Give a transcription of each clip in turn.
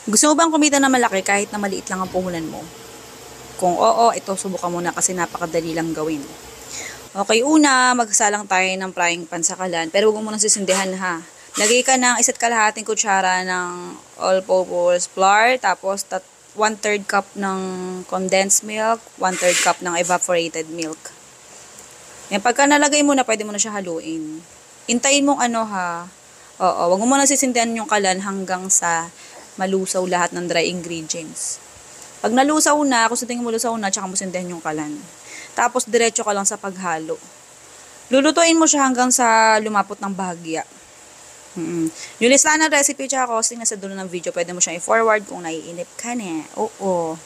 Gusto mo bang kumita na malaki kahit na maliit lang ang puhunan mo? Kung oo, ito subukan mo na kasi napakadali lang gawin. Okay, una, magsalang tayo ng frying pan sa kalan, pero huwag mo nang sisindihan ha. Lagay ka ng 1.5 kutsara ng all-purpose flour, tapos 1/3 cup ng condensed milk, 1/3 cup ng evaporated milk. Yan, pagka nalagay mo na, pwede mo na siya haluin. Hintayin mong oo, wag mo muna sisindihan yung kalan hanggang sa malusaw lahat ng dry ingredients. Pag nalusaw na, kung sa tingin mo lusaw na, tsaka mo sindihan yung kalan. Tapos, diretso ka lang sa paghalo. Lulutuin mo siya hanggang sa lumapot ng bahagya. Yung listahan ng recipe tsaka costing nasa dulo ng video, pwede mo siyang i-forward kung naiinip ka na. Oo.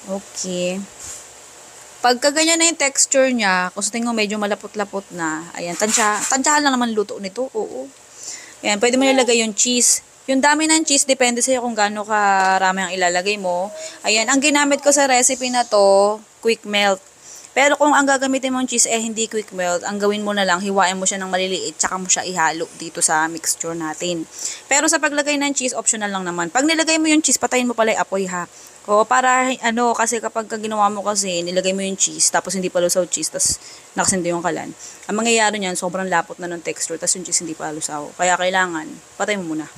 Okay. Pagka ganyan na yung texture niya, kung sa tingin mo medyo malapot-lapot na, ayan, tansyahan lang naman luto nito. Oo. Ayan, pwede mo nilagay yung cheese. Yung dami ng cheese, depende sa'yo kung gaano karami ang ilalagay mo. Ayan, ang ginamit ko sa recipe na to, quick melt. Pero kung ang gagamitin mong cheese hindi quick melt, ang gawin mo na lang, hiwain mo siya ng maliliit, tsaka mo siya ihalo dito sa mixture natin. Pero sa paglagay ng cheese, optional lang naman. Pag nilagay mo yung cheese, patayin mo pala yung apoy ha. O para kasi kapag ginawa mo kasi, nilagay mo yung cheese, tapos hindi pa lusaw cheese, tapos nakasindi yung kalan. Ang mangyayari niyan, sobrang lapot na ng texture, tapos yung cheese hindi pa lusaw. Kaya kailangan, patayin mo muna.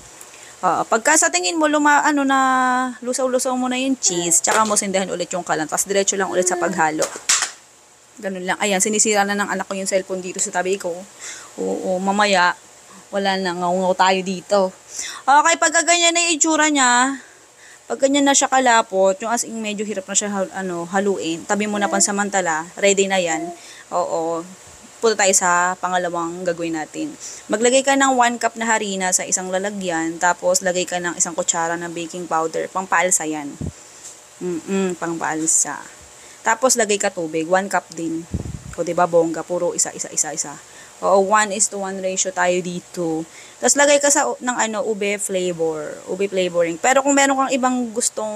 Pagka sa tingin mo na lusaw-lusaw mo na yung cheese, tsaka mo sindihan ulit yung kalan, tapos diretso lang ulit sa paghalo. Ganun lang. Ayan, sinisira na ng anak ko yung cellphone dito sa tabi ko. Oo, mamaya, wala na, ngaw tayo dito. Okay, pagka ganyan na yung itsura niya, pag ganyan na siya kalapot, yung as in medyo hirap na siya haluin, tabi mo na pansamantala, ready na yan. Oo, punta tayo sa pangalawang gagawin natin. Maglagay ka ng 1 cup na harina sa isang lalagyan, tapos lagay ka ng 1 kutsara ng baking powder, pangpaalsa yan. Pangpaalsa. Tapos, lagay ka tubig. 1 cup din. O, diba, bongga. Puro isa. Oo, 1:1 ratio tayo dito. Tapos, lagay ka ng ube flavor. Ube flavoring. Pero kung meron kang ibang gustong,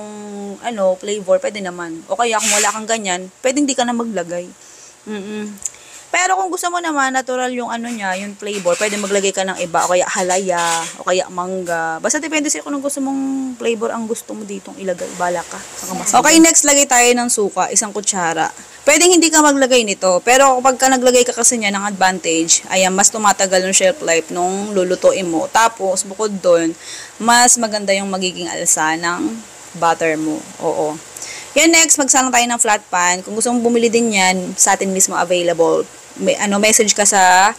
flavor, pwede naman. O kaya, kung wala kang ganyan, pwede hindi ka na maglagay. Pero kung gusto mo naman, natural yung niya, yung flavor, pwede maglagay ka ng iba, o kaya halaya, o kaya mangga. Basta depende sa'yo kung gusto mong flavor ang gusto mo ditong ilagay. Bala ka. Okay, next, lagay tayo ng suka, 1 kutsara. Pwedeng hindi ka maglagay nito, pero kapag ka naglagay ka kasi niya ng advantage, ayan, mas tumatagal yung shelf life nung lulutuin mo. Tapos, bukod doon, mas maganda yung magiging alsa ng butter mo. Oo. Yan, next, magsalang tayo ng flat pan. Kung gusto mong bumili din yan, sa atin mismo available. Message ka sa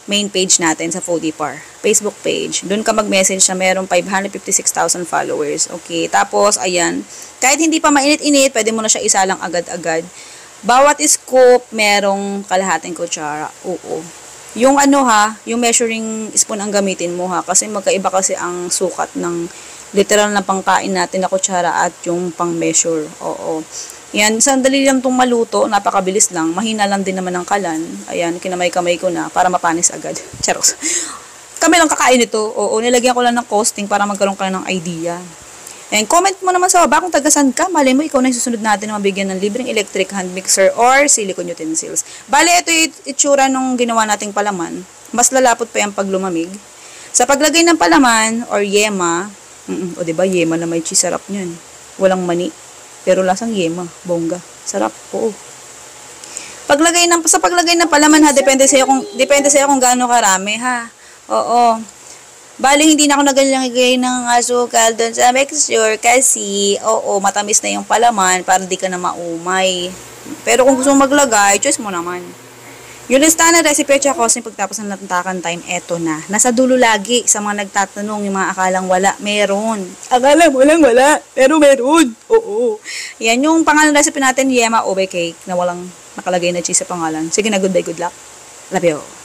main page natin sa Foodie Par. Facebook page. Doon ka mag-message na merong 556,000 followers. Okay. Tapos, ayan. Kahit hindi pa mainit-init, pwede mo na siya isalang agad-agad. Bawat scoop, merong kalahating kutsara. Oo. Yung yung measuring spoon ang gamitin mo ha. Kasi magkaiba kasi ang sukat ng literal na pangkain natin na kutsara at yung pang-measure. Oo. Yan, sandali lang itong maluto, napakabilis lang, mahina lang din naman ang kalan. Ayan, kinamay-kamay ko na para mapanis agad. Charos. Kami lang kakain ito. Oo, nilagyan ko lang ng costing para magkaroon ka ng idea. And comment mo naman sa baba kung tagasan ka. Malay mo, ikaw na yung susunod natin na mabigyan ng libreng electric hand mixer or silicone utensils. Bale, ito yung itsura nung ginawa nating palaman. Mas lalapot pa yung pag lumamig. Sa paglagay ng palaman or yema, o diba, yema na may cheese, sarap niyan. Walang mani. Pero lasang yema, bongga. Sarap po. Sa paglagay ng palaman ha, depende sa iyo kung gaano karami ha. Oo. Bali hindi na ako naglagay ng asukal doon sa mixture kasi matamis na yung palaman para di ka na maumay. Pero kung gusto mo maglagay, choice mo naman. Yung listahan ng recipe at kung pagtapos ng natantakan time, eto na. Nasa dulo lagi sa mga nagtatanong, yung mga akalang wala, meron. Akala mo lang wala, pero meron. Oo. Yan yung pangalan recipe natin, Yema Ube Cake, na walang nakalagay na cheese sa pangalan. Sige na, good day, good luck. Love you.